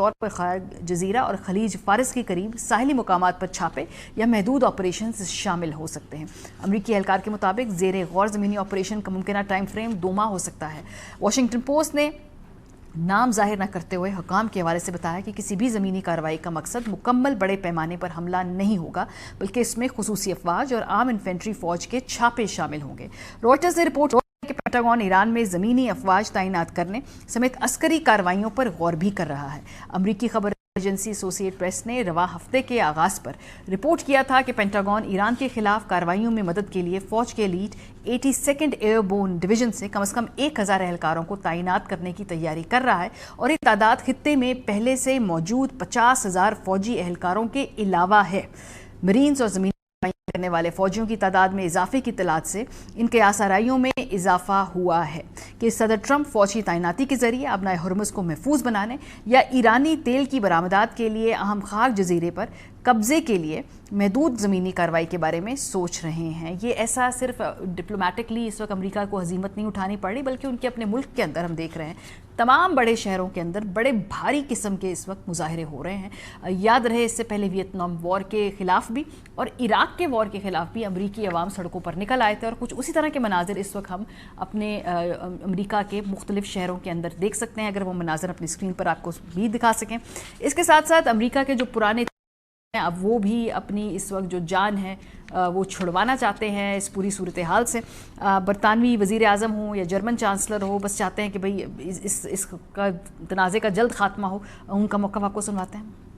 طور پر خلیج جزیرہ اور خلیج فارس کے قریب ساحلی مقامات پر چھاپے یا محدود آپریشنز شامل ہو سکتے ہیں۔ امریکی اہلکار کے مطابق زیر غور زمینی آپریشن کا ممکنہ ٹائم فریم 2 ماہ ہو سکتا ہے۔ واشنگٹن پوسٹ نے نام ظاہر نہ کرتے ہوئے حکام کے حوالے سے بتایا کہ کسی بھی زمینی کارروائی کا مقصد مکمل بڑے پیمانے پر حملہ نہیں ہوگا، بلکہ اس میں خصوصی افواج اور عام انفینٹری فوج کے چھاپے شامل ہوں گے۔ روئٹرز نے رپورٹ کہ پینٹاگون ایران میں زمینی افواج تعینات کرنے سمیت عسکری کارروائیوں پر غور بھی کر رہا ہے۔ امریکی خبر ایجنسی ایسوسی پریس نے رواں ہفتے کے آغاز پر رپورٹ کیا تھا کہ پینٹاگون ایران کے خلاف کارروائیوں میں مدد کے لیے فوج کے lead 82nd year bone division سے کم از کم 1000 اہلکاروں کو تعینات کرنے کی تیاری کر رہا ہے، اور یہ تعداد خطے میں پہلے سے موجود 50,000 فوجی اہلکاروں کے علاوہ ہے۔ مرینز اور زمینی کرنے والے فوجیوں کی تعداد میں اضافے کی اطلاعات سے ان کے آسرائیوں میں اضافہ ہوا ہے کہ صدر ٹرمپ فوج کی تعیناتی کے ذریعے ابنائے ہرمز کو محفوظ بنانے یا ایرانی تیل کی برآمدات کے لیے اہم خاک جزیرے پر قبضے کے لیے محدود زمینی کارروائی کے بارے میں سوچ رہے ہیں۔ یہ ایسا صرف ڈپلومیٹکلی اس وقت امریکہ کو ہزیمت نہیں اٹھانی پڑ رہی، بلکہ ان کے اپنے ملک کے اندر ہم دیکھ رہے ہیں تمام بڑے شہروں کے اندر بڑے بھاری قسم کے اس وقت مظاہرے ہو رہے ہیں۔ یاد رہے اس سے پہلے ویتنام وار کے خلاف بھی اور عراق کے وار کے خلاف بھی امریکی عوام سڑکوں پر نکل آئے تھے، اور کچھ اسی طرح کے مناظر اس وقت ہم اپنے امریکہ کے مختلف شہروں کے اندر دیکھ سکتے ہیں، اگر وہ مناظر اپنی اسکرین پر آپ کو بھی دکھا سکیں۔ اس کے ساتھ ساتھ امریکہ کے جو پرانے اب وہ بھی اپنی اس وقت جو جان ہے وہ چھڑوانا چاہتے ہیں اس پوری صورتحال سے۔ برطانوی وزیر اعظم ہوں یا جرمن چانسلر ہو، بس چاہتے ہیں کہ بھئی اس کا تنازع کا جلد خاتمہ ہو۔ ان کا موقف آپ کو سنواتے ہیں۔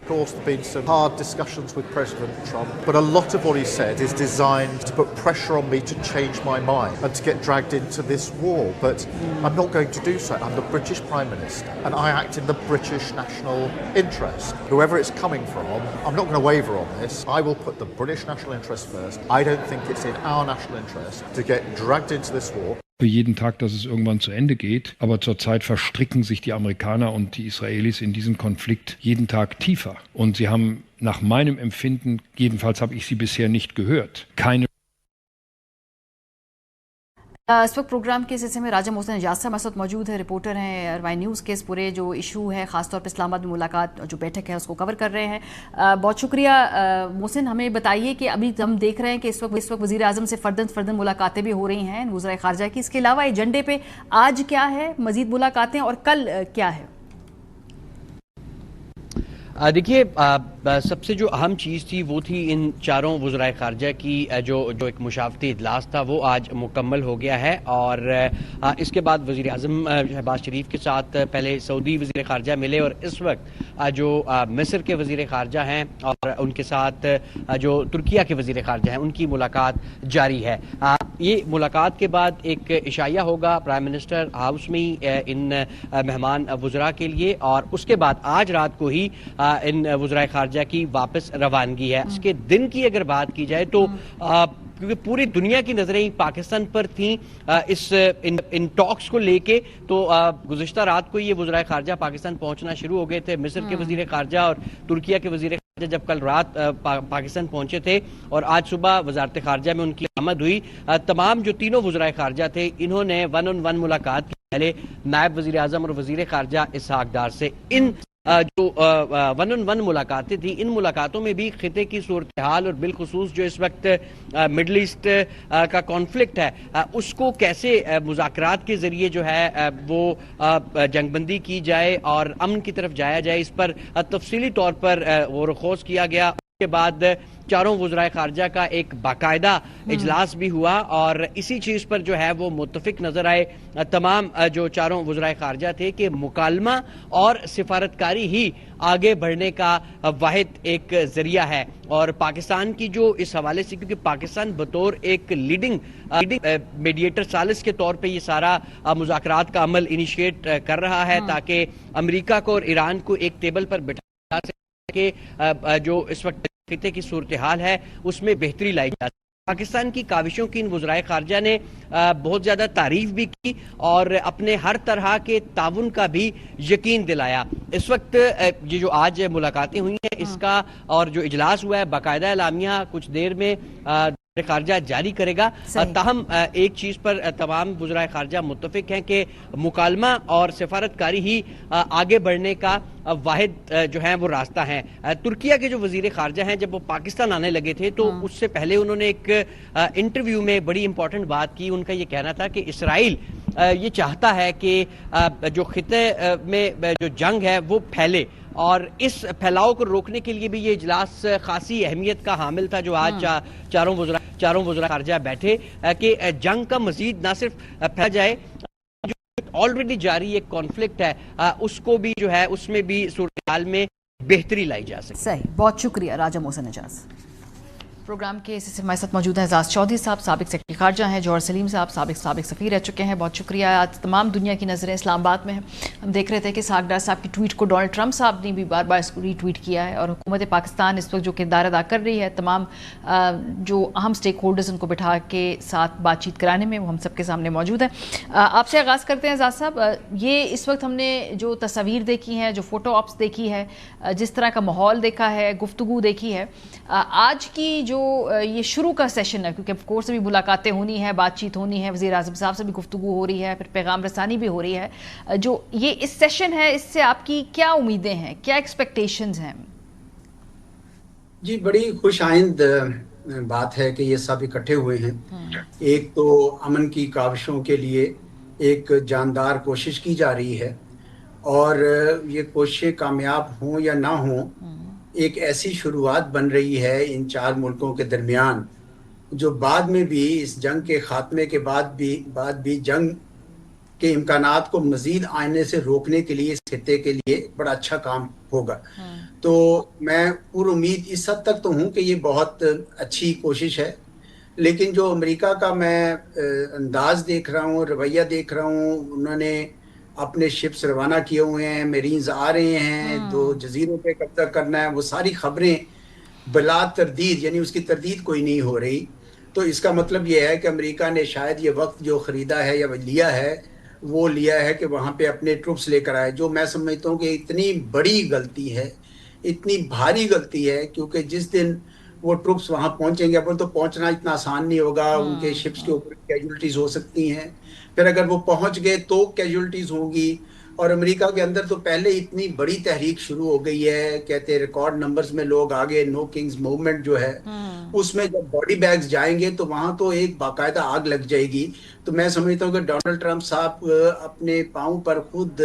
Of course, there have been some hard discussions with President Trump, but a lot of what he said is designed to put pressure on me to change my mind and to get dragged into this war. But I'm not going to do so. I'm the British Prime Minister, and I act in the British national interest. Whoever it's coming from, I'm not going to waver on this. I will put the British national interest first. I don't think it's in our national interest to get dragged into this war. Für jeden Tag, dass es irgendwann zu Ende geht. Aber zurzeit verstricken sich die Amerikaner und die Israelis in diesen Konflikt jeden Tag tiefer. Und sie haben nach meinem Empfinden, jedenfalls habe ich sie bisher nicht gehört, keine اس وقت programme کے سلسلے میں راجہ محسن اجاز صاحب ہمارے ساتھ موجود ہے، reporter ہیں اروائی نیوز کے۔ اس پورے جو ایشو ہے خاص طور پہ اسلام آباد میں ملاقات جو بیٹھک ہے اس کو کور کر رہے ہیں۔ بہت شکریہ محسن۔ ہمیں بتائیے کہ ابھی ہم دیکھ رہے ہیں کہ اس وقت وزیر اعظم سے فردن ملاقاتیں بھی ہو رہی ہیں وزرائے خارجہ کی۔ اس کے علاوہ ایجنڈے پہ آج کیا ہے، مزید ملاقاتیں، اور کل کیا ہے؟ دیکھیے، سب سے جو اہم چیز تھی وہ تھی ان چاروں وزرائے خارجہ کی جو ایک مشاورتی اجلاس تھا وہ آج مکمل ہو گیا ہے، اور اس کے بعد وزیر اعظم شہباز شریف کے ساتھ پہلے سعودی وزیر خارجہ ملے، اور اس وقت جو مصر کے وزیر خارجہ ہیں اور ان کے ساتھ جو ترکیہ کے وزیر خارجہ ہیں ان کی ملاقات جاری ہے۔ یہ ملاقات کے بعد ایک عشائیہ ہوگا پرائم منسٹر ہاؤس میں ان مہمان وزراء کے لیے، اور اس کے بعد آج رات کو ہی ان وزرائے خارجہ کی واپس روانگی ہے۔ اس کے دن کی اگر بات کی جائے تو کیونکہ پوری دنیا کی نظریں پاکستان پر تھیں ان ٹاکس کو لے کے، تو گزشتہ رات کو یہ وزرائے خارجہ پاکستان پہنچنا شروع ہو گئے تھے۔ مصر کے وزیر خارجہ اور ترکیہ کے وزیر خارجہ جب کل رات پاکستان پہنچے تھے اور آج صبح وزارت خارجہ میں ان کی آمد ہوئی، تمام جو تینوں وزرائے خارجہ تھے انہوں نے 1-on-1 ملاقات کی، پہلے نائب وزیر اعظم اور وزیر خارجہ اسحاق ڈار سے۔ ان جو 1-on-1 ملاقاتیں تھیں، ان ملاقاتوں میں بھی خطے کی صورتحال اور بالخصوص جو اس وقت مڈل ایسٹ کا کانفلکٹ ہے اس کو کیسے مذاکرات کے ذریعے جو ہے وہ جنگ بندی کی جائے اور امن کی طرف جایا جائے، اس پر تفصیلی طور پر غور و خوض کیا گیا۔ اس کے بعد چاروں وزرائے خارجہ کا ایک باقاعدہ اجلاس بھی ہوا، اور اسی چیز پر جو ہے وہ متفق نظر آئے تمام جو چاروں وزرائے خارجہ تھے کہ مکالمہ اور سفارتکاری ہی آگے بڑھنے کا واحد ایک ذریعہ ہے۔ اور پاکستان کی جو اس حوالے سے، کیونکہ پاکستان بطور ایک لیڈنگ میڈیٹر ثالث کے طور پہ یہ سارا مذاکرات کا عمل انیشیٹ کر رہا ہے تاکہ امریکہ کو اور ایران کو ایک ٹیبل پر بٹھا سکے کہ جو اس وقت خطے کی صورتحال ہے اس میں بہتری لائی جا سکے۔ پاکستان کی کاوشوں کی ان وزرائے خارجہ نے بہت زیادہ تعریف بھی کی اور اپنے ہر طرح کے تعاون کا بھی یقین دلایا۔ اس وقت یہ جو آج ملاقاتیں ہوئی ہیں اس کا اور جو اجلاس ہوا ہے باقاعدہ اعلامیہ کچھ دیر میں خارجہ جاری کرے گا. تاہم ایک چیز پر تمام وزرائے خارجہ متفق ہیں کہ مکالمہ اور سفارتکاری ہی آگے بڑھنے کا واحد جو ہے وہ راستہ ہے. ترکیہ کے جو وزیر خارجہ ہیں جب وہ پاکستان آنے لگے تھے تو اس سے پہلے انہوں نے ایک انٹرویو میں بڑی امپورٹنٹ بات کی. ان کا یہ کہنا تھا کہ اسرائیل یہ چاہتا ہے کہ جو خطے میں جو جنگ ہے وہ پھیلے, اور اس پھیلاؤ کو روکنے کے لیے بھی یہ اجلاس خاصی اہمیت کا حامل تھا جو آج چاروں وزراء خارجہ بیٹھے, کہ جنگ کا مزید نہ صرف پھیلا جائے, جو آلریڈی جاری ایک کانفلکٹ ہے اس کو بھی جو ہے اس میں بھی صورتحال میں بہتری لائی جا سکے. صحیح, بہت شکریہ راجہ محسن اجاز. پروگرام کے اس سے ہمارے ساتھ موجود ہیں اعزاز چودھری صاحب, سابق سیکرٹری خارجہ ہیں, جوہر سلیم صاحب سابق سفیر رہ چکے ہیں. بہت شکریہ. آج تمام دنیا کی نظریں اسلام آباد میں ہیں. ہم دیکھ رہے تھے کہ اسحاق ڈار صاحب کی ٹویٹ کو ڈونلڈ ٹرمپ صاحب نے بھی بار بار اس کو ری ٹویٹ کیا ہے, اور حکومت پاکستان اس وقت جو کردار ادا کر رہی ہے تمام جو اہم سٹیک ہولڈرز ان کو بٹھا کے ساتھ بات چیت کرانے میں, وہ ہم سب کے سامنے موجود ہیں. آپ سے آغاز کرتے ہیں اعزاز صاحب. یہ اس وقت ہم نے جو تصاویر دیکھی ہیں, جو فوٹو آپس دیکھی ہے, جس طرح کا ماحول دیکھا ہے, گفتگو دیکھی ہے, آج کی جو یہ شروع کا سیشن ہے, کیونکہ آف کورس ابھی ملاقاتیں ہونی ہیں, بات چیت ہونی ہے, وزیر اعظم صاحب سے بھی گفتگو ہو رہی ہے, پھر پیغام رسانی بھی ہو رہی ہے, جو یہ اس سیشن ہے اس سے آپ کی کیا امیدیں ہیں, کیا ایکسپیکٹیشنز ہیں؟ جی بڑی خوش آئند بات ہے کہ یہ سب اکٹھے ہوئے ہیں. ایک تو امن کی کاوشوں کے لیے ایک جاندار کوشش کی جا رہی ہے, اور یہ کوششیں کامیاب ہوں یا نہ ہوں, ایک ایسی شروعات بن رہی ہے ان چار ملکوں کے درمیان جو بعد میں بھی اس جنگ کے خاتمے کے بعد بھی جنگ کے امکانات کو مزید آنے سے روکنے کے لیے اس خطے کے لیے بڑا اچھا کام ہوگا. تو میں پر امید اس حد تک تو ہوں کہ یہ بہت اچھی کوشش ہے, لیکن جو امریکہ کا میں انداز دیکھ رہا ہوں, رویہ دیکھ رہا ہوں, انہوں نے اپنے شپس روانہ کیے ہوئے ہیں, میرینز آ رہے ہیں, 2 جزیروں پہ قبضہ کرنا ہے, وہ ساری خبریں بلا تردید, یعنی اس کی تردید کوئی نہیں ہو رہی. تو اس کا مطلب یہ ہے کہ امریکہ نے شاید یہ وقت جو خریدا ہے یا لیا ہے وہ لیا ہے کہ وہاں پہ اپنے ٹروپس لے کر آئے, جو میں سمجھتا ہوں کہ اتنی بڑی غلطی ہے, اتنی بھاری غلطی ہے, کیونکہ جس دن وہ ٹروپس وہاں پہنچیں گے, اب تو پہنچنا اتنا آسان نہیں ہوگا, ان کے شپس کے اوپر کیجولٹیز ہو سکتی ہیں, پھر اگر وہ پہنچ گئے تو کیجولٹیز ہوں گی. اور امریکہ کے اندر تو پہلے اتنی بڑی تحریک شروع ہو گئی ہے, کہتے ہیں ریکارڈ نمبرز میں لوگ آگے, نو کنگز موومنٹ جو ہے اس میں جب باڈی بیگز جائیں گے تو وہاں تو ایک باقاعدہ آگ لگ جائے گی. تو میں سمجھتا ہوں کہ ڈونلڈ ٹرمپ صاحب اپنے پاؤں پر خود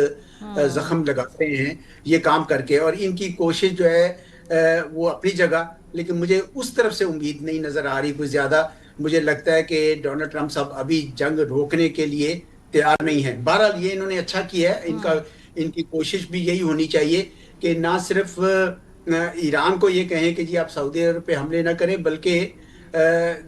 زخم لگاتے ہیں یہ کام کر کے, اور ان کی کوشش جو ہے وہ اپنی جگہ, لیکن مجھے اس طرف سے امید نہیں نظر آ رہی کوئی زیادہ. مجھے لگتا ہے کہ ڈونلڈ ٹرمپ صاحب ابھی جنگ روکنے کے لیے تیار نہیں ہے. بہرحال یہ انہوں نے اچھا کیا ہے, ان کی کوشش بھی یہی ہونی چاہیے کہ نہ صرف ایران کو یہ کہیں کہ جی آپ سعودی عرب پہ حملے نہ کریں, بلکہ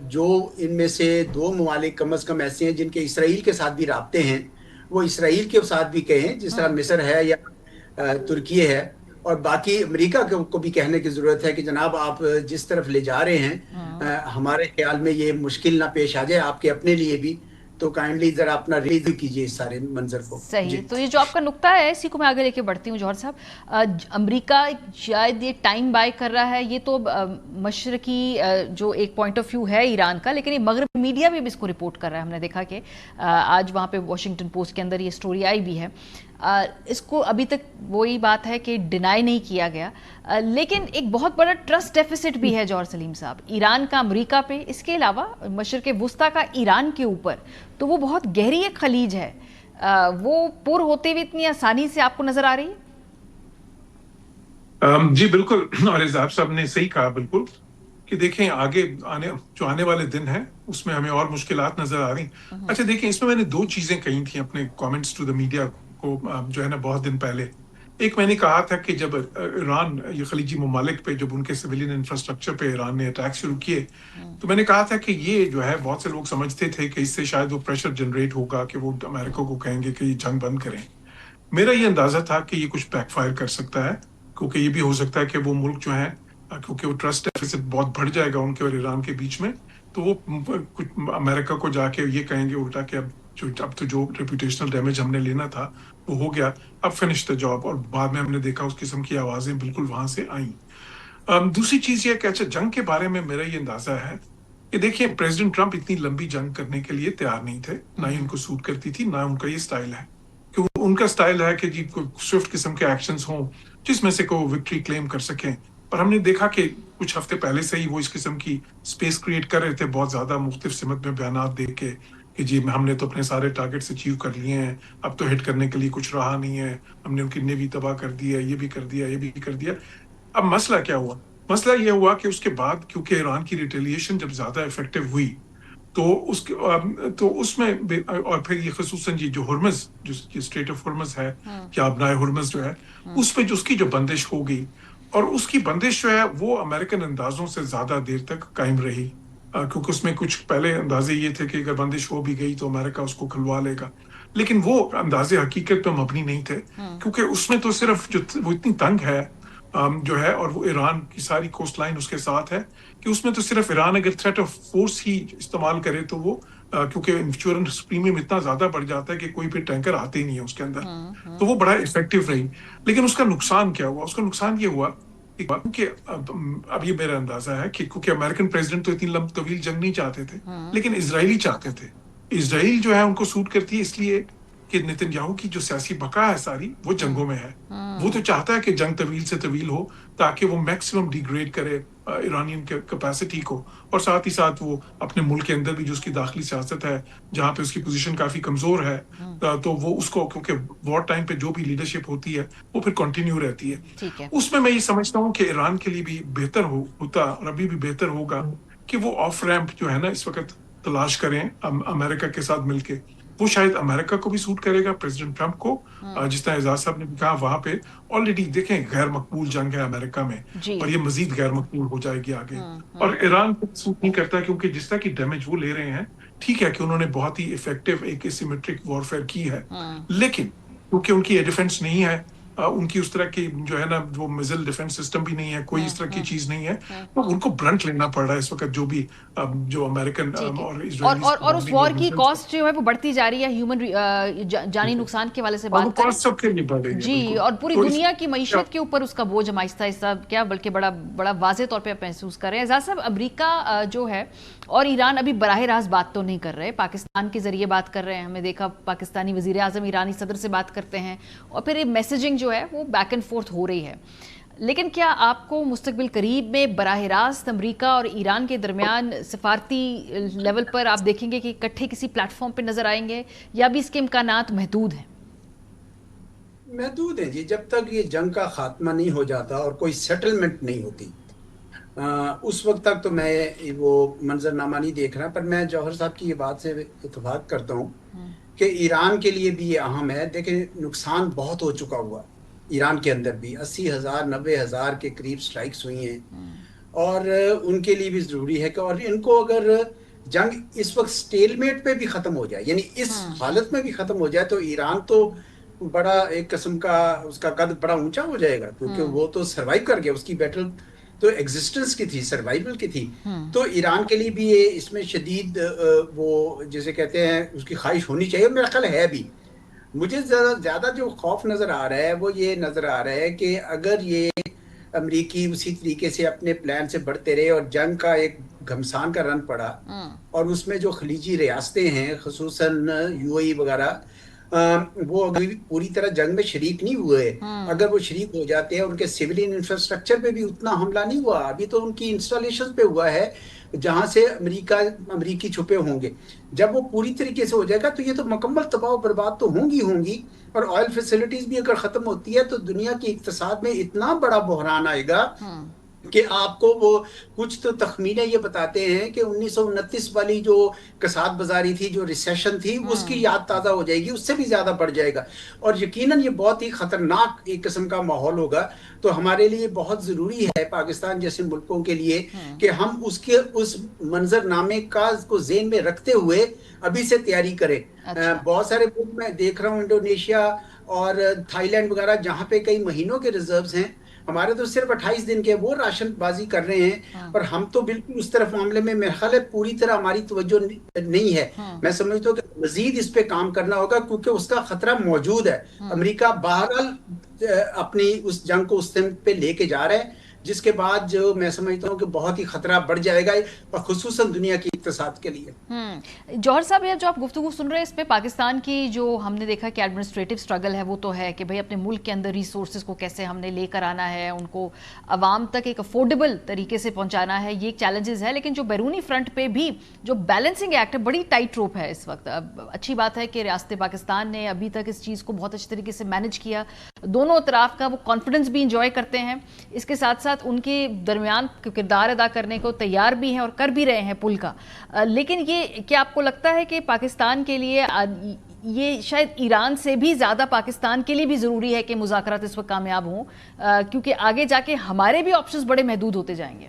جو ان میں سے 2 ممالک کم از کم ایسے ہیں جن کے اسرائیل کے ساتھ بھی رابطے ہیں, وہ اسرائیل کے ساتھ بھی کہیں, جس طرح مصر ہے یا ترکیہ ہے, اور باقی امریکہ کو بھی کہنے کی ضرورت ہے کہ جناب آپ جس طرف لے جا رہے ہیں ہمارے خیال میں یہ مشکل نہ پیش آ جائے آپ کے اپنے لیے بھی, تو کائنڈلی ذرا اپنا ریویو کیجئے اس سارے منظر کو. صحیح. تو یہ جو آپ کا نقطہ ہے اسی کو میں آگے لے کے بڑھتی ہوں. جوہر صاحب, امریکہ شاید یہ ٹائم بائی کر رہا ہے, یہ تو مشرقی جو ایک پوائنٹ آف ویو ہے ایران کا, لیکن یہ مغربی میڈیا بھی اس کو رپورٹ کر رہا ہے. ہم نے دیکھا کہ آج وہاں پہ واشنگٹن پوسٹ کے اندر یہ سٹوری آئی بھی ہے. اس کو ابھی تک وہی بات ہے کہ ڈینائی نہیں کیا گیا, لیکن ایک بہت بڑا ٹرسٹ ڈیفیسٹ بھی ہے جوہر سلیم صاحب, ایران کا امریکہ پہ, اس کے علاوہ مشرق وسطیٰ کا ایران کے اوپر. تو وہ بہت گہری ایک خلیج ہے, وہ پر ہوتے ہوئے اتنی آسانی سے آپ کو نظر آ رہی ہے؟ جی بالکل, اور اعزاز صاحب نے صحیح کہا بالکل کہ دیکھیں آگے آنے والے دن ہیں اس میں ہمیں اور مشکلات نظر آ رہی ہیں. اچھا دیکھیں, اس میں نے 2 چیزیں کہی تھیں اپنے کامنٹس ٹو دا میڈیا کو جو ہے نا بہت دن پہلے. ایک میں نے کہا تھا کہ جب ایران یہ خلیجی ممالک پہ جب ان کے سویلین انفراسٹرکچر پہ ایران نے اٹیک شروع کیے, تو میں نے کہا تھا کہ یہ جو ہے بہت سے لوگ سمجھتے تھے کہ اس سے شاید وہ پریشر جنریٹ ہوگا کہ وہ امریکہ کو کہیں گے کہ یہ جنگ بند کریں. میرا یہ اندازہ تھا کہ یہ کچھ بیک فائر کر سکتا ہے, کیونکہ یہ بھی ہو سکتا ہے کہ وہ ملک جو ہے, کیونکہ وہ ٹرسٹ ڈیفیسٹ بہت بڑھ جائے گا ان کے اور ایران کے بیچ میں, تو وہ کچھ امریکہ کو جا کے یہ کہیں گے الٹا کہ اب تو جو ریپوٹیشنل ڈیمیج ہم نے لینا تھا وہ ہو گیا, اب فنش دا جاب. اور بعد میں ہم نے دیکھا اس قسم کی آوازیں بالکل وہاں سے آئیں. دوسری چیز یہ کہ اچھا جنگ کے بارے میں میرا یہ اندازہ ہے کہ دیکھیں پریزیڈنٹ ٹرمپ اتنی لمبی جنگ کرنے کے لیے تیار نہیں تھے، نہ ہی ان کو سوٹ کرتی تھی، نہ ان کا یہ سٹائل ہے کہ ان کا سٹائل ہے کہ جی کوئی سوئفٹ قسم کے ایکشنز ہوں جس میں سے کوئی وکٹری کلیم کر سکیں. پر ہم نے دیکھا کہ کچھ ہفتے پہلے سے ہی وہ اس قسم کی سپیس کریٹ کر رہے تھے، بہت زیادہ مختلف سمت میں بیانات دے کے کہ جی ہم نے تو اپنے سارے ٹارگیٹس اچیو کر لیے ہیں، اب تو ہٹ کرنے کے لیے کچھ رہا نہیں ہے، ہم نے ان کی نیوی تباہ کر دی ہے، یہ بھی کر دیا، یہ بھی کر دیا. اب مسئلہ کیا ہوا؟ مسئلہ یہ ہوا کہ اس کے بعد کیونکہ ایران کی ریٹیلیشن جب زیادہ افیکٹو ہوئی تو اس میں اور پھر یہ خصوصاً جو ہرمز جو اسٹریٹ آف ہرمز ہے یا ابنائے ہرمز جو ہے اس پہ اس کی جو بندش ہو گئی، اور اس کی بندش جو ہے وہ امریکن اندازوں سے زیادہ دیر تک قائم رہی، کیونکہ اس میں کچھ پہلے اندازے یہ تھے کہ اگر بندش ہو بھی گئی تو امریکہ اس کو کھلوا لے گا، لیکن وہ اندازے حقیقت پہ مبنی نہیں تھے، کیونکہ اس میں تو صرف وہ اتنی تنگ ہے جو ہے، اور وہ ایران کی ساری کوسٹ لائن اس کے ساتھ ہے کہ اس میں تو صرف ایران اگر تھریٹ آف فورس ہی استعمال کرے تو وہ کیونکہ انشورنس پریمیم اتنا زیادہ بڑھ جاتا ہے کہ کوئی پھر ٹینکر آتے ہی نہیں ہے اس کے اندر، تو وہ بڑا افیکٹو رہی. لیکن اس کا نقصان کیا ہوا؟ اس کا نقصان یہ ہوا کہ اب یہ میرا اندازہ ہے کہ کیونکہ امریکن پریزیڈنٹ تو اتنی طویل جنگ نہیں چاہتے تھے، لیکن اسرائیلی چاہتے تھے. اسرائیل جو ہے ان کو سوٹ کرتی ہے اس لیے کہ نتن یاہو کی جو سیاسی بقا ہے ساری وہ جنگوں میں ہے، وہ تو چاہتا ہے کہ جنگ طویل سے طویل ہو تاکہ وہ میکسیمم ڈیگریڈ کرے ایرانین کیپیسٹی کو، اور ساتھ ہی ساتھ وہ اپنے ملک کے اندر بھی جو اس کی داخلی سیاست ہے جہاں پہ اس کی پوزیشن کافی کمزور ہے تو وہ اس کو کیونکہ وار ٹائم پہ جو بھی لیڈرشپ ہوتی ہے وہ پھر کنٹینیو رہتی ہے. اس میں یہ سمجھتا ہوں کہ ایران کے لیے بھی بہتر ہوتا اور ابھی بھی بہتر ہوگا کہ وہ آف ریمپ جو ہے نا اس وقت تلاش کریں امریکہ کے ساتھ مل کے. وہ شاید امریکہ کو بھی سوٹ کرے گا، پریزیڈنٹ ٹرمپ کو، جس طرح اعزاز صاحب نے بھی کہا وہاں پہ آلریڈی دیکھیں غیر مقبول جنگ ہے امریکہ میں، اور یہ مزید غیر مقبول ہو جائے گی آگے. اور ایران کو سوٹ نہیں کرتا کیونکہ جس طرح کی ڈیمیج وہ لے رہے ہیں، ٹھیک ہے کہ انہوں نے بہت ہی افیکٹو ایک اسیمیٹرک وارفیئر کی ہے، لیکن کیونکہ ان کی ایئر ڈیفنس نہیں ہے، ان کی اس طرح کی جو ہے نا وہ میزل ڈیفنس سسٹم بھی نہیں ہے، کوئی اس طرح کی چیز نہیں ہے، تو ان کو برنٹ لینا پڑ رہا ہے اس وقت جو بھی جو امریکن اور اس وار کی کاسٹ جو ہے وہ بڑھتی جا رہی ہے، ہیومن جانی نقصان کے والے سے بات کریں سب کے لیے بڑھ رہی ہے جی، اور پوری دنیا کی معیشت کے اوپر اس کا بوجھ ہم آہستہ آہستہ کیا بلکہ بڑا واضح طور پہ محسوس کر رہے ہیں. اعزاز صاحب، امریکہ جو ہے اور ایران ابھی براہ راست بات تو نہیں کر رہے، پاکستان کے ذریعے بات کر رہے ہیں. ہمیں دیکھا پاکستانی وزیر اعظم ایرانی صدر سے بات کرتے ہیں، اور پھر یہ میسیجنگ جو ہے وہ بیک اینڈ فورتھ ہو رہی ہے. لیکن کیا آپ کو مستقبل قریب میں براہ راست امریکہ اور ایران کے درمیان سفارتی لیول پر آپ دیکھیں گے کہ اکٹھے کسی پلیٹ فارم پہ نظر آئیں گے، یا بھی اس کے امکانات محدود ہیں؟ محدود ہیں جی، جب تک یہ جنگ کا خاتمہ نہیں ہو جاتا اور کوئی سیٹلمنٹ نہیں ہوتی اس وقت تک تو میں وہ منظر نامہ نہیں دیکھ رہا. پر میں جوہر صاحب کی یہ بات سے اتفاق کرتا ہوں کہ ایران کے لیے بھی یہ اہم ہے. دیکھیں نقصان بہت ہو چکا ہوا ایران کے اندر بھی، 80,000 90,000 کے قریب سٹرائکس ہوئی ہیں، اور ان کے لیے بھی ضروری ہے کہ اور ان کو اگر جنگ اس وقت سٹیل میٹ پہ بھی ختم ہو جائے، یعنی اس حالت میں بھی ختم ہو جائے، تو ایران تو بڑا ایک قسم کا اس کا قد بڑا اونچا ہو جائے گا، کیونکہ وہ تو سروائیو کر گیا. اس کی بیٹل تو ایگزسٹنس کی تھی، سروائیول کی تھی. تو ایران کے لیے بھی یہ اس میں شدید وہ جسے کہتے ہیں اس کی خواہش ہونی چاہیے، میرا خیال ہے بھی. مجھے زیادہ جو خوف نظر آ رہا ہے وہ یہ نظر آ رہا ہے کہ اگر یہ امریکی اسی طریقے سے اپنے پلان سے بڑھتے رہے اور جنگ کا ایک گھمسان کا رن پڑا، اور اس میں جو خلیجی ریاستیں ہیں خصوصاً یو اے ای وغیرہ وہ ابھی پوری طرح جنگ میں شریک نہیں ہوئے. اگر وہ شریک ہو جاتے ہیں، ان کے سیولین انفراسٹرکچر پہ بھی اتنا حملہ نہیں ہوا، ابھی تو ان کی انسٹالیشن پہ ہوا ہے جہاں سے امریکی چھپے ہوں گے. جب وہ پوری طریقے سے ہو جائے گا تو یہ تو مکمل تباہ و برباد تو ہوں گی. اور آئل فیسلٹیز بھی اگر ختم ہوتی ہے تو دنیا کی اقتصاد میں اتنا بڑا بحران آئے گا کہ آپ کو وہ کچھ تو تخمینے یہ بتاتے ہیں کہ 1929 والی جو کساد بازاری تھی، جو ریسیشن تھی، اس کی یاد تازہ ہو جائے گی، اس سے بھی زیادہ بڑھ جائے گا. اور یقیناً یہ بہت ہی خطرناک ایک قسم کا ماحول ہوگا. تو ہمارے لیے بہت ضروری ہے پاکستان جیسے ملکوں کے لیے کہ ہم اس منظر نامے کا کو ذہن میں رکھتے ہوئے ابھی سے تیاری کریں. بہت سارے ملک میں دیکھ رہا ہوں، انڈونیشیا اور تھائی لینڈ وغیرہ، جہاں پہ کئی مہینوں کے ریزروز ہیں. ہمارے تو صرف 28 دن کے وہ راشن بازی کر رہے ہیں، اور ہم تو بالکل اس طرف معاملے میں میرے خیال ہے پوری طرح ہماری توجہ نہیں ہے. میں سمجھتا ہوں کہ مزید اس پہ کام کرنا ہوگا کیونکہ اس کا خطرہ موجود ہے. امریکہ بہرحال اپنی اس جنگ کو اس سمت پہ لے کے جا رہا ہے، جس کے بعد جو میں سمجھتا ہوں کہ بہت ہی خطرہ بڑھ جائے گا اور خصوصاً دنیا کی اقتصاد کے لیے۔ جوہر صاحب یہ جو آپ گفتگو سن رہے ہیں اس پہ پاکستان کی جو ہم نے دیکھا کہ ایڈمنسٹریٹو سٹرگل ہے وہ تو ہے کہ بھئی اپنے ملک کے اندر ریسورسز کو کیسے ہم نے لے کر آنا ہے، ان کو عوام تک ایک افورڈیبل طریقے سے پہنچانا ہے، یہ ایک چیلنجز ہے، لیکن جو بیرونی فرنٹ پہ بھی جو بیلنسنگ ایکٹ ہے بڑی ٹائٹ روپ ہے اس وقت۔ اچھی بات ہے کہ ریاست پاکستان نے ابھی تک اس چیز کو بہت اچھے طریقے سے مینج کیا، دونوں اطراف کا وہ کانفیڈنس بھی انجوائے کرتے ہیں، اس کے ساتھ ساتھ ان کے درمیان کردار ادا کرنے کو تیار بھی ہیں اور کر بھی رہے ہیں پل کا۔ لیکن یہ کیا آپ کو لگتا ہے کہ پاکستان کے لیے یہ شاید ایران سے بھی زیادہ پاکستان کے لیے بھی ضروری ہے کہ مذاکرات اس وقت کامیاب ہوں، کیونکہ آگے جا کے ہمارے بھی آپشنز بڑے محدود ہوتے جائیں گے؟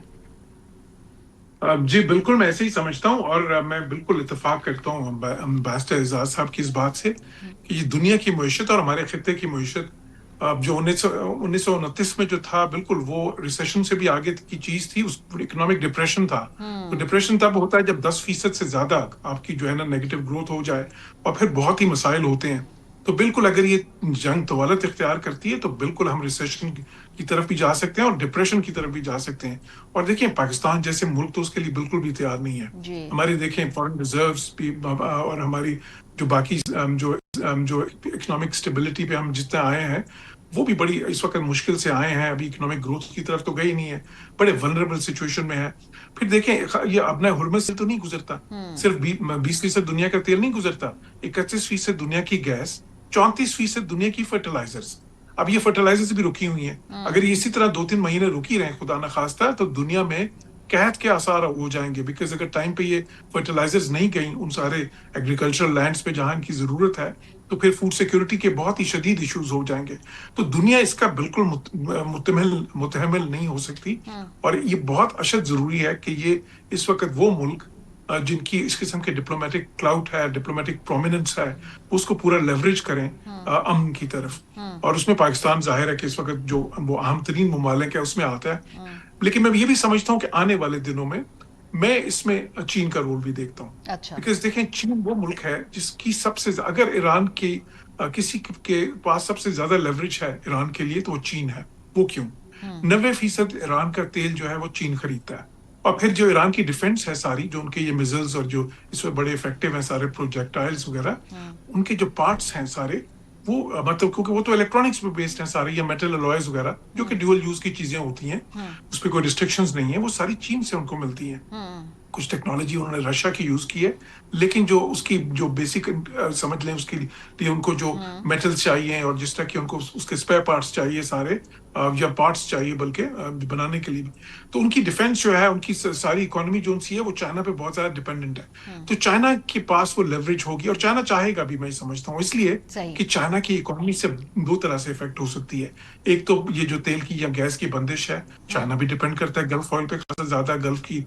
جی بالکل میں ایسے ہی سمجھتا ہوں، اور میں بالکل اتفاق کرتا ہوں امبیسڈر اعزاز صاحب کی اس بات سے کہ یہ دنیا کی معیشت اور ہمارے خطے کی معیشت جو 1929 میں جو تھا بالکل وہ ریسیشن سے بھی آگے کی چیز تھی، اس اکنامک ڈپریشن تھا۔ تو ڈپریشن تب ہوتا ہے جب 10% سے زیادہ آپ کی جو ہے نا نیگیٹو گروتھ ہو جائے اور پھر بہت ہی مسائل ہوتے ہیں۔ تو بالکل اگر یہ جنگ طوالت اختیار کرتی ہے تو بالکل ہم ریسیشن کی طرف بھی جا سکتے ہیں اور ڈپریشن کی طرف بھی جا سکتے ہیں۔ اور دیکھیں پاکستان جیسے ملک تو اس کے لیے بالکل بھی تیار نہیں ہے۔ ہماری دیکھیں فارن ریزروز بھی اور ہماری جو باقی جو اکنامک اسٹیبلٹی پہ ہم جتنے آئے ہیں وہ بھی بڑی اس وقت مشکل سے آئے ہیں، ابھی اکنامک گروتھ کی طرف تو گئی نہیں ہے، بڑے ولنریبل سچویشن میں ہے۔ پھر دیکھیں یہ اپنا ہرمز سے تو نہیں گزرتا، صرف 20% دنیا کا تیل نہیں گزرتا، 31% دنیا کی گیس، 34% دنیا کی فرٹیلائزرز۔ اب یہ فرٹیلائزرز بھی رکی ہوئی ہیں، اگر یہ اسی طرح 2-3 مہینے رکی رہیں خدا نخواستہ تو دنیا میں قحط کے آثار ہو جائیں گے، بیکاز اگر ٹائم پہ یہ فرٹیلائزرز نہیں گئیں ان سارے ایگریکلچرل لینڈز پہ جہاں ان کی ضرورت ہے تو پھر فوڈ سیکیورٹی کے بہت ہی شدید ایشوز ہو جائیں گے۔ تو دنیا اس کا بالکل متحمل نہیں ہو سکتی، اور یہ بہت اشد ضروری ہے کہ یہ اس وقت وہ ملک جن کی اس قسم کے ڈپلومیٹک کلاؤٹ ہے، ڈپلومیٹک پرومیننس ہے، اس کو پورا لیوریج کریں امن کی طرف، اور اس میں پاکستان ظاہر ہے کہ اس وقت جو وہ اہم ترین ممالک ہے اس میں آتا ہے۔ لیکن میں یہ بھی سمجھتا ہوں کہ آنے والے دنوں میں اس میں چین کا رول بھی دیکھتا ہوں، بیکاز دیکھیں چین وہ ملک ہے جس کی سب سے اگر ایران کی کسی کے پاس سب سے زیادہ لیوریج ہے ایران کے لیے تو وہ چین ہے۔ وہ کیوں؟ 90% ایران کا تیل جو ہے وہ چین خریدتا ہے، اور پھر جو ایران کی ڈیفنس ہے ساری، جو ان کے یہ میزلز اور جو اس میں بڑے افیکٹو ہیں سارے پروجیکٹائلز وغیرہ، ان کے جو پارٹس ہیں سارے وہ مطلب کیونکہ وہ تو الیکٹرانکس پہ بیسڈ ہیں سارے، یا میٹل الوائز وغیرہ جو کہ ڈیول یوز کی چیزیں ہوتی ہیں، اس پہ کوئی ریسٹرکشنز نہیں ہیں، وہ ساری چین سے ان کو ملتی ہیں۔ کچھ ٹیکنالوجی انہوں نے رشیا کی یوز کی ہے، لیکن جو اس کی جو بیسک سمجھ لیں اس کے لیے ان کو جو میٹلز چاہیے اور جس طرح کی ان کو اس کے اسپیئر پارٹس چاہیے سارے، یا پارٹس چاہیے بلکہ بنانے کے لیے بھی، تو ان کی ڈیفینس جو ہے ان کی ساری اکانومی جو ان سی ہے وہ چائنا پہ بہت زیادہ ڈیپینڈنٹ ہے۔ تو چائنا کے پاس وہ لیوریج ہوگی، اور چائنا چاہے گا بھی، میں سمجھتا ہوں، اس لیے کہ چائنا کی اکانومی سے دو طرح سے افیکٹ ہو سکتی ہے۔ ایک تو یہ جو تیل کی یا گیس کی بندش ہے، چائنا بھی ڈیپینڈ کرتا ہے گلف آئل پہ خاصا زیادہ، گلف کی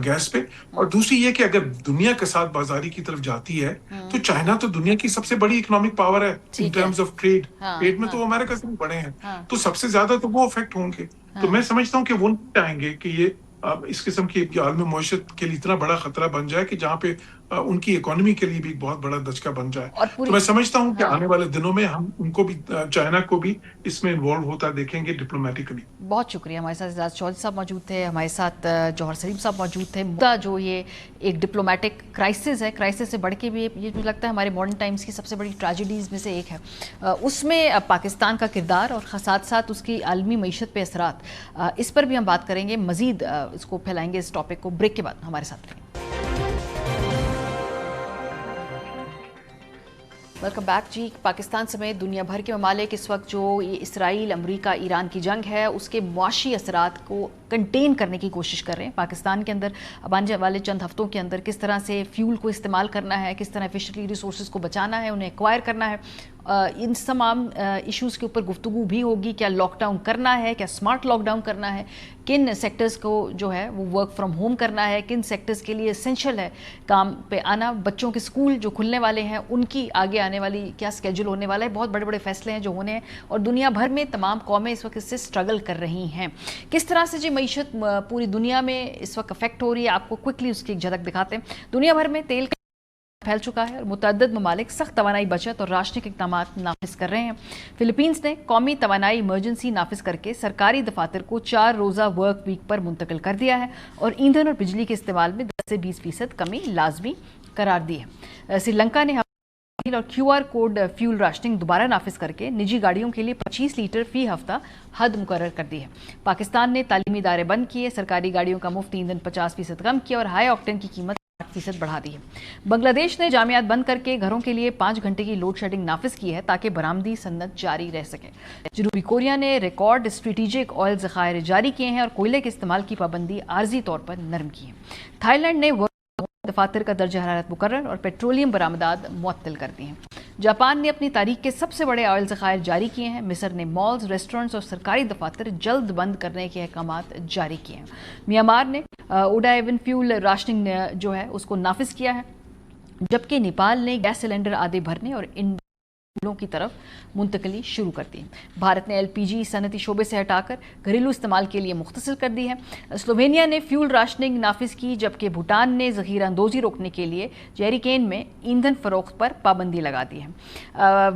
گیس پہ، اور دوسری یہ کہ اگر دنیا کے ساتھ بازاری کی طرف جاتی ہے تو چائنا تو دنیا کی سب سے بڑی اکنامک پاور ہے ان ٹرمز آف ٹریڈ میں تو وہ امریکہ سے بڑے ہیں، تو سب سے زیادہ تو وہ افیکٹ ہوں گے۔ تو میں سمجھتا ہوں کہ وہ نہیں چاہیں گے کہ یہ اس قسم کی عالمی معیشت کے لیے اتنا بڑا خطرہ بن جائے کہ جہاں پہ ان کی اکانومی کے لیے بھی ایک بہت بڑا دھچکا بن جائے۔ تو میں سمجھتا ہوں کہ آنے والے دنوں میں ہم ان کو بھی، چائنا کو بھی اس میں انوالو ہوتا دیکھیں گے ڈپلومیٹکلی۔ بہت شکریہ، ہمارے ساتھ اعزاز چودھری صاحب موجود تھے، ہمارے ساتھ جوہر سلیم صاحب موجود تھے۔ جو یہ ایک ڈپلومیٹک کرائسس ہے، کرائسس سے بڑھ کے بھی یہ مجھے لگتا ہے ہمارے ماڈرن ٹائمز کی سب سے بڑی ٹریجڈیز میں سے ایک ہے، اس میں پاکستان کا کردار اور ساتھ ساتھ اس کی عالمی معیشت پہ اثرات، اس پر بھی ہم بات کریں گے، مزید اس کو پھیلائیں گے اس ٹاپک کو۔ بریک کے بعد ہمارے ساتھ رہیں۔ ویلکم بیک جی۔ پاکستان سمیت دنیا بھر کے ممالک اس وقت جو اسرائیل، امریکہ، ایران کی جنگ ہے اس کے معاشی اثرات کو کنٹین کرنے کی کوشش کر رہے ہیں۔ پاکستان کے اندر اب آنے والے چند ہفتوں کے اندر کس طرح سے فیول کو استعمال کرنا ہے، کس طرح ایفیشینٹلی ریسورسز کو بچانا ہے، انہیں ایکوائر کرنا ہے، ان تمام ایشوز کے اوپر گفتگو بھی ہوگی۔ کیا لاک ڈاؤن کرنا ہے، کیا اسمارٹ لاک ڈاؤن کرنا ہے، کن سیکٹرز کو جو ہے وہ ورک فرام ہوم کرنا ہے، کن سیکٹرز کے لیے اسینشل ہے کام پہ آنا، بچوں کے اسکول جو کھلنے والے ہیں ان کی آگے آنے والی کیا اسکیجول ہونے والا ہے، بہت بڑے بڑے فیصلے ہیں جو ہونے ہیں، اور دنیا بھر میں تمام قومیں اس وقت اس سے اسٹرگل کر رہی ہیں۔ کس طرح سے جی معیشت پوری دنیا میں اس وقت افیکٹ ہو رہی ہے، آپ کو کوئکلی اس کی ایک جھلک دکھاتے ہیں۔ دنیا بھر میں تیل پھیل چکا ہے اور متعدد ممالک سخت توانائی بچت اور راشنک اقدامات نافذ کر رہے ہیں۔ فلپینز نے قومی توانائی ایمرجنسی نافذ کر کے سرکاری دفاتر کو 4 روزہ ورک ویک پر منتقل کر دیا ہے اور ایندھن اور بجلی کے استعمال میں 10 سے 20% کمی لازمی قرار دی ہے۔ سری لنکا نے اور QR کوڈ فیول راشننگ دوبارہ نافذ کر کے نجی گاڑیوں کے لیے 25 لیٹر فی ہفتہ حد مقرر کر دی ہے۔ پاکستان نے تعلیمی ادارے بند کیے، سرکاری گاڑیوں کا مفت ایندھن 50% کم کیا اور ہائی آکٹین کی قیمت 8% بڑھا دی ہے۔ بنگلہ دیش نے جامعات بند کر کے گھروں کے لیے 5 گھنٹے کی لوڈ شیڈنگ نافذ کی ہے تاکہ برآمدی صنعت جاری رہ سکے۔ جنوبی کوریا نے ریکارڈ اسٹریٹجک آئل ذخائر جاری کیے ہیں اور کوئلے کے استعمال کی پابندی عارضی طور پر نرم کی ہے۔ تھائی لینڈ نے دفاتر کا درجہ حرارت مقرر اور پیٹرولیم برآمدات معطل کر دی ہیں۔ جاپان نے اپنی تاریخ کے سب سے بڑے آئل ذخائر جاری کیے ہیں۔ مصر نے مالز، ریسٹورنٹس اور سرکاری دفاتر جلد بند کرنے کے احکامات جاری کیے ہیں۔ میانمار نے اوڈائیون فیول راشننگ جو ہے اس کو نافذ کیا ہے، جبکہ نیپال نے گیس سلنڈر آدھے بھرنے اور ان کی طرف منتقلی شروع کر دی۔ بھارت نے LPG صنعتی شعبے سے ہٹا کر گھریلو استعمال کے لیے مختصر کر دی ہے۔ سلووینیا نے فیول راشننگ نافذ کی، جبکہ بھوٹان نے ذخیرہ اندوزی روکنے کے لیے جیری کین میں ایندھن فروخت پر پابندی لگا دی ہے۔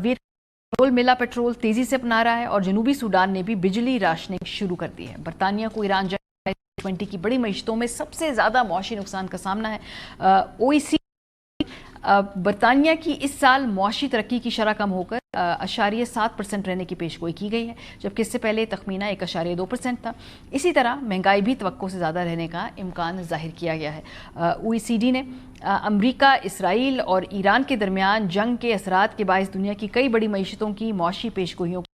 پیٹرول ملا پیٹرول تیزی سے اپنا رہا ہے اور جنوبی سوڈان نے بھی بجلی راشننگ شروع کر دی ہے۔ برطانیہ کو ایران جنگ 20 کی بڑی معیشتوں میں سب سے زیادہ معاشی نقصان کا سامنا ہے۔ OECD برطانیہ کی اس سال معاشی ترقی کی شرح کم ہو کر 0.7% رہنے کی پیشگوئی کی گئی ہے، جبکہ اس سے پہلے تخمینہ 1.2% تھا۔ اسی طرح مہنگائی بھی توقع سے زیادہ رہنے کا امکان ظاہر کیا گیا ہے۔ OECD نے امریکہ، اسرائیل اور ایران کے درمیان جنگ کے اثرات کے باعث دنیا کی کئی بڑی معیشتوں کی معاشی پیشگوئیوں کو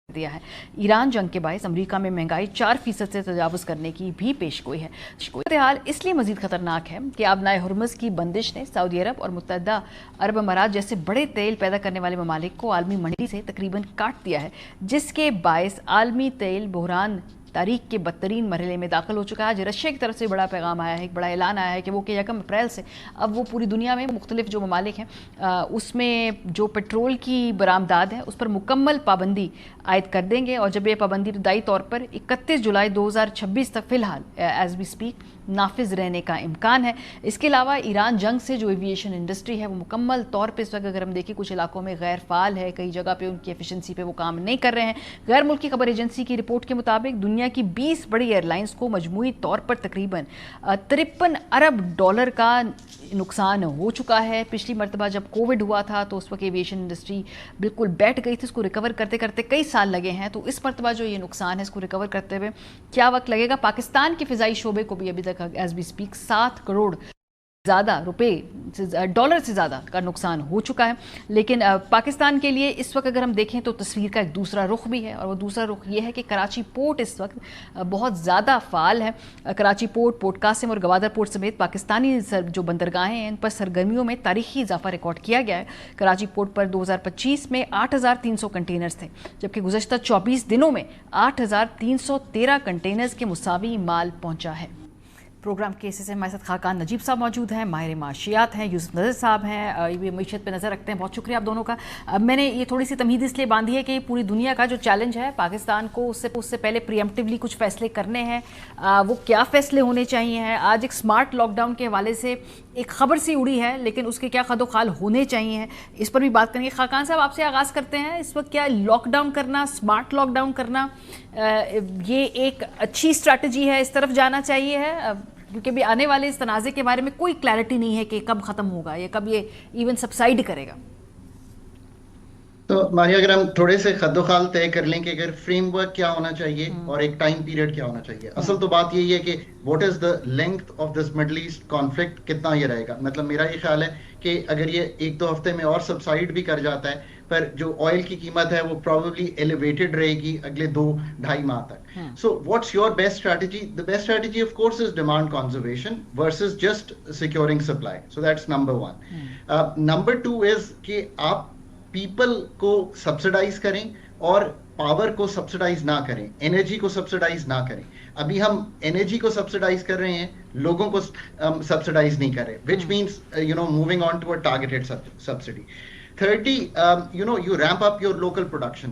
دیا ہے۔ ایران جنگ کے باعث امریکہ میں مہنگائی 4% سے تجاوز کرنے کی بھی پیشگوئی ہے۔ صورتحال اس لیے مزید خطرناک ہے کہ آبنائے ہرمز کی بندش نے سعودی عرب اور متحدہ عرب امارات جیسے بڑے تیل پیدا کرنے والے ممالک کو عالمی منڈی سے تقریباً کاٹ دیا ہے، جس کے باعث عالمی تیل بحران تاریخ کے بدترین مرحلے میں داخل ہو چکا ہے۔ آج رشیا کی طرف سے بڑا پیغام آیا ہے، ایک بڑا اعلان آیا ہے کہ وہ 1 اپریل سے اب وہ پوری دنیا میں مختلف جو ممالک ہیں اس میں جو پیٹرول کی برآمدات ہیں اس پر مکمل پابندی عائد کر دیں گے، اور جب یہ پابندی ابتدائی طور پر 31 جولائی 2026 تک فی الحال ایز وی اسپیک نافذ رہنے کا امکان ہے۔ اس کے علاوہ ایران جنگ سے جو ایویشن انڈسٹری ہے وہ مکمل طور پہ اس وقت اگر ہم دیکھیں کچھ علاقوں میں غیر فعال ہے، کئی جگہ پہ ان کی ایفیشنسی پہ وہ کام نہیں کر رہے ہیں۔ غیر ملکی خبر ایجنسی کی رپورٹ کے مطابق دنیا کی 20 بڑی ایئر لائنز کو مجموعی طور پر تقریباً $53 ارب کا نقصان ہو چکا ہے۔ پچھلی مرتبہ جب کووڈ ہوا تھا تو اس وقت ایویشن انڈسٹری بالکل بیٹھ گئی تھی، اس کو ریکور کرتے کرتے کئی سال لگے ہیں، تو اس مرتبہ جو یہ نقصان ہے اس کو ریکور کرتے ہوئے کیا وقت لگے گا۔ پاکستان کے فضائی شعبے کو بھی ابھی تک ایز وی اسپیک 7 کروڑ زیادہ ڈالر سے زیادہ کا نقصان ہو چکا ہے۔ لیکن پاکستان کے لیے اس وقت اگر ہم دیکھیں تو تصویر کا ایک دوسرا رخ بھی ہے، اور وہ دوسرا رخ یہ ہے کہ کراچی پورٹ اس وقت بہت زیادہ فعال ہے۔ کراچی پورٹ، پورٹ قاسم اور گوادر پورٹ سمیت پاکستانی جو بندرگاہیں ہیں ان پر سرگرمیوں میں تاریخی اضافہ ریکارڈ کیا گیا ہے۔ کراچی پورٹ پر 2025 میں 8,300 کنٹینرز تھے، جبکہ گزشتہ 24 دنوں میں 8,313 کنٹینرز کے مساوی مال پہنچا ہے۔ پروگرام کے حصے سے ہمارے ساتھ خاقان نجیب صاحب موجود ہیں، ماہر معاشیات ہیں، یوسف نظر صاحب ہیں، یہ معیشت پہ نظر رکھتے ہیں۔ بہت شکریہ آپ دونوں کا۔ میں نے یہ تھوڑی سی تمہید اس لیے باندھی ہے کہ پوری دنیا کا جو چیلنج ہے پاکستان کو اس سے پہلے پریمپٹیولی کچھ فیصلے کرنے ہیں، وہ کیا فیصلے ہونے چاہیے ہیں۔ آج ایک سمارٹ لاک ڈاؤن کے حوالے سے ایک خبر سی اڑی ہے، لیکن اس کے کیا خد و خال ہونے چاہیے، اس پر بھی بات کریں گے۔ خاقان صاحب آپ سے آغاز کرتے ہیں، اس وقت کیا لاک ڈاؤن کرنا، سمارٹ لاک ڈاؤن کرنا یہ ایک اچھی اسٹریٹجی ہے، اس طرف جانا چاہیے ہے؟ کیونکہ بھی آنے والے اس تنازع کے بارے میں کوئی کلیئرٹی نہیں ہے کہ کب ختم ہوگا یا کب یہ ایون سبسائڈ کرے گا۔ تو ماری اگر ہم تھوڑے سے خد و خال طے کر لیں کہ اگر فریم ورک کیا ہونا چاہیے اور ایک ٹائم پیریڈ کیا ہونا چاہیے، اصل تو بات یہی ہے کہ what is the length of this Middle East conflict, کتنا یہ رہے گا۔ مطلب میرا یہ خیال ہے کہ اگر یہ 1-2 ہفتے میں اور سبسائڈ بھی کر جاتا ہے، پر جو آئل کی قیمت ہے وہ پروبیبلی ایلیویٹڈ رہے گی اگلے 2-2.5 ماہ تک۔ So what's your best strategy? The best strategy of course is demand conservation versus just securing supply, so that's number 1۔ Number 2 is کہ آپ پیپل کو سبسڈائز کریں اور پاور کو سبسڈائز نہ کریں، انرجی کو سبسڈائز نہ کریں۔ ابھی ہم انرجی کو سبسڈائز کر رہے ہیں، لوگوں کو سبسڈائز نہیں کر رہے، which means moving on to a targeted subsidy. Thirdly, you ramp up your local production.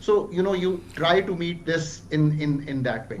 So you try to meet this in that way.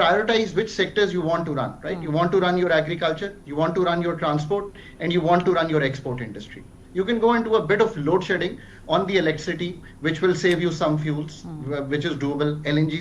prioritize which sectors you want to run, right? You want to run your agriculture, you want to run your transport, and you want to run your export industry. You can go into a bit of load shedding on the electricity, which will save you some fuels, which is doable. LNG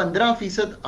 15%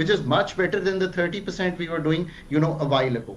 which is much better than the 30% we were doing, a while ago.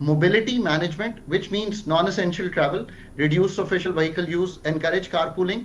Mobility management, which means non-essential travel, reduce official vehicle use, encourage carpooling,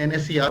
NSER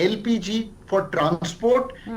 LPG for transport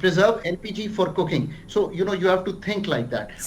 preserve LPG for cooking. So you have to think like that.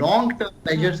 long term measures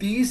30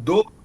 2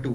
2।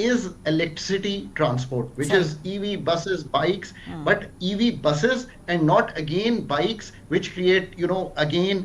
is electricity transport, which is EV buses, bikes, but EV buses and not again bikes which create again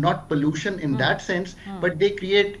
not pollution in that sense, but they create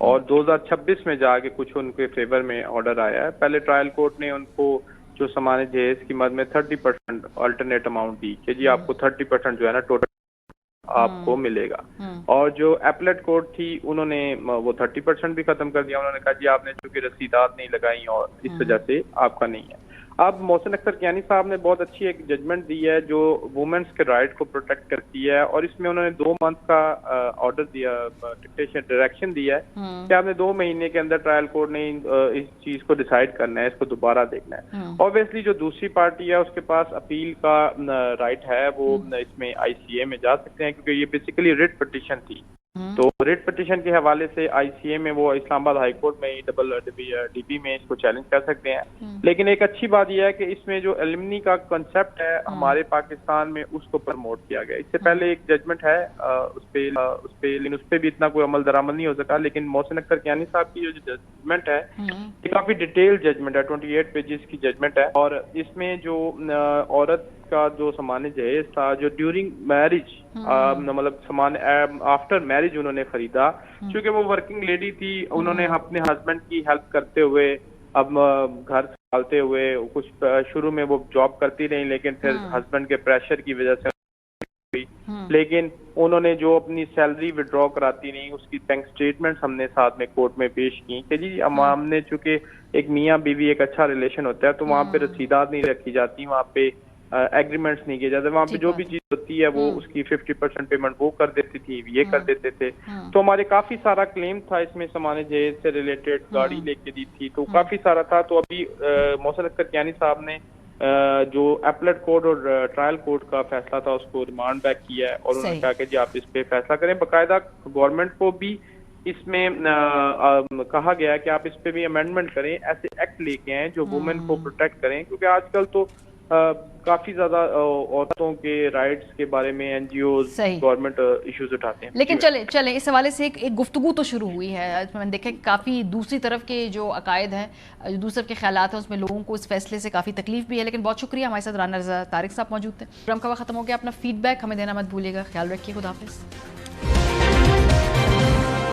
اور 2026 میں جا کے کچھ ان کے fever میں order آیا ہے. پہلے ٹرائل کورٹ نے ان کو جو سامان جہیز کی مد میں 30% آلٹرنیٹ اماؤنٹ دی کہ جی آپ کو 30% جو ہے نا ٹوٹل آپ کو ملے گا, اور جو ایپلیٹ کورٹ تھی انہوں نے وہ 30% بھی ختم کر دیا. انہوں نے کہا جی آپ نے چونکہ رسیدات نہیں لگائی اور اس وجہ سے آپ کا نہیں ہے. اب محسن اختر کیانی صاحب نے بہت اچھی ایک ججمنٹ دی ہے جو وومنس کے رائٹ کو پروٹیکٹ کرتی ہے, اور اس میں انہوں نے 2 منتھ کا آرڈر دیا, ڈائریکشن دیا ہے کہ آپ نے 2 مہینے کے اندر ٹرائل کورٹ نے اس چیز کو ڈیسائیڈ کرنا ہے, اس کو دوبارہ دیکھنا ہے. اوبیسلی جو دوسری پارٹی ہے اس کے پاس اپیل کا رائٹ ہے, وہ اس میں ICA میں جا سکتے ہیں کیونکہ یہ بیسیکلی ریٹ پٹیشن تھی. تو ریٹ پٹیشن کے حوالے سے ICA میں وہ اسلام آباد ہائی کورٹ میں DB میں اس کو چیلنج کر سکتے ہیں. لیکن ایک اچھی بات یہ ہے کہ اس میں جو ایلمنی کا کنسیپٹ ہے ہمارے پاکستان میں اس کو پروموٹ کیا گیا. اس سے پہلے ایک ججمنٹ ہے لیکن اس پہ بھی اتنا کوئی عمل درآمد نہیں ہو سکا. لیکن محسن اختر کیانی صاحب کی جو ججمنٹ ہے یہ کافی ڈیٹیل ججمنٹ ہے, 28 پیجز کی ججمنٹ ہے, اور اس میں جو عورت کا جو سامان جہیز تھا جو ڈیورنگ میرج مطلب سامان آفٹر میرج انہوں نے خریدا, چونکہ وہ ورکنگ لیڈی تھی, انہوں نے اپنے ہسبینڈ کی ہیلپ کرتے ہوئے اب گھر سنبھالتے ہوئے کچھ شروع میں وہ جاب کرتی رہی لیکن پھر ہسبینڈ کے پریشر کی وجہ سے لیکن انہوں نے جو اپنی سیلری وڈرا کراتی نہیں اس کی بینک سٹیٹمنٹس ہم نے ساتھ میں کورٹ میں پیش کی کہ جی ہم نے چونکہ ایک میاں بیوی ایک اچھا ریلیشن ہوتا ہے تو وہاں پہ رسیدات نہیں رکھی جاتی, وہاں پہ ایگریمنٹس نہیں کیے جاتے, وہاں پہ جو بھی چیز ہوتی ہے وہ اس کی 50% پیمنٹ وہ کر دیتی تھی, یہ کر دیتے تھے. تو ہمارے کافی سارا کلیم تھا اس میں سامان جہیز سے ریلیٹڈ, گاڑی لے کے دی تھی تو کافی سارا تھا. تو ابھی محسن اختر کیانی صاحب نے جو ایپلیٹ کورٹ اور ٹرائل کورٹ کا فیصلہ تھا اس کو ریمانڈ بیک کیا ہے, اور انہوں نے کہا کہ جی آپ اس پہ فیصلہ کریں. باقاعدہ گورنمنٹ کو بھی اس میں کہا گیا ہے کہ آپ اس پہ بھی امینڈمنٹ کریں, ایسے ایکٹ لے کے آئیں جو وومن کو پروٹیکٹ کریں, کیونکہ آج کل تو کافی زیادہ عورتوں کے رائٹس کے بارے میں NGOز گورنمنٹ ایشوز اٹھاتے ہیں. لیکن چلیں اس حوالے سے ایک گفتگو تو شروع ہوئی ہے. میں نے دیکھا کہ کافی دوسری طرف کے جو عقائد ہیں, دوسری طرف کے خیالات ہیں, اس میں لوگوں کو اس فیصلے سے کافی تکلیف بھی ہے. لیکن بہت شکریہ, ہمارے ساتھ رانا رضا طارق صاحب موجود تھے. پروگرام کا وقت ختم ہو گیا. اپنا فیڈ بیک ہمیں دینا مت بھولیے گا. خیال رکھیے. خدا حافظ.